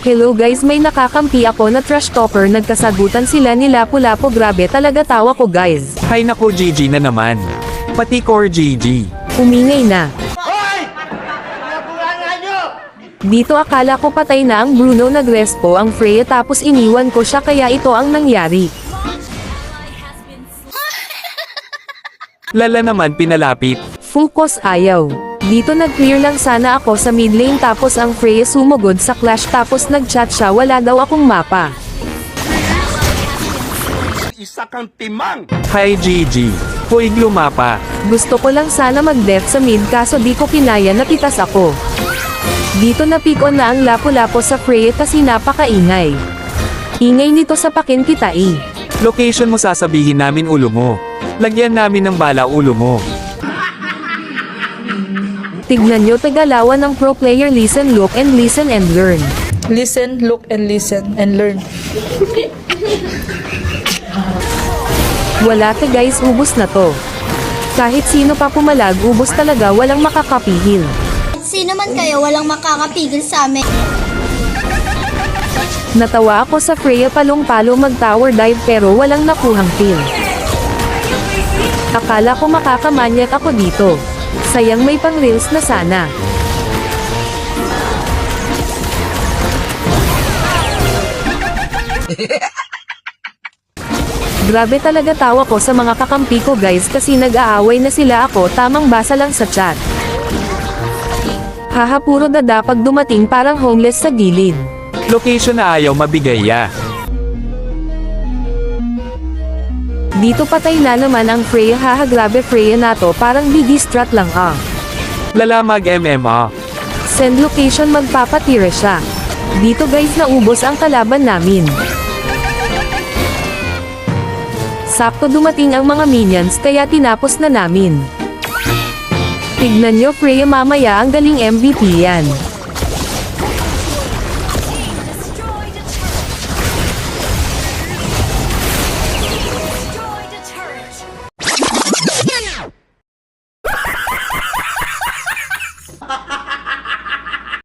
Hello guys, may nakakampi ako na trash talker, nagkasagutan sila ni Lapu-Lapu, grabe talaga tawa ko guys. Hay nako, GG na naman. Pati core GG. Umingay na. Dito akala ko patay na ang Bruno, nagrespo ang Freya tapos iniwan ko siya, kaya ito ang nangyari. Lala naman pinalapit. Full cost ayaw. Dito nag-clear lang sana ako sa mid lane tapos ang Freya sumugod sa clash tapos nag-chat siya, wala daw akong mapa. Isa kang timang! Hi GG. Huwag lumapa. Gusto ko lang sana mag-death sa mid kaso di ko kinaya, napitas ako. Dito na-pick on na ang Lapu-Lapu sa Freya kasi napakaingay. Ingay nito sa pakin kita eh. Location mo sasabihin namin ulo mo. Lagyan namin ng bala ulo mo. Tignan nyo tagalawan ng pro player, listen, look and listen and learn. Listen, look, and listen, and learn. Wala te guys, ubos na to. Kahit sino pa pumalag, ubos talaga, walang makakapihil. Sino man kayo, walang makakapigil sa amin. Natawa ako sa Freya, palong-palo mag-tower dive pero walang nakuhang kill. Akala ko makakamanyak ako dito. Sayang, may pang-reels na sana. Grabe talaga tawa ko sa mga kakampi ko guys kasi nag-aaway na sila, ako tamang basa lang sa chat. Haha, puro dada pag dumating, parang homeless sa gilid. Location na ayaw mabigay ya. Dito patay na naman ang Freya, haha, grabe Freya na to, parang di-distrat lang ah. Lala mag-MMA. Send location, magpapatira siya. Dito guys, naubos ang kalaban namin. Sakto dumating ang mga minions kaya tinapos na namin. Tignan nyo Freya mamaya, ang galing MVP yan.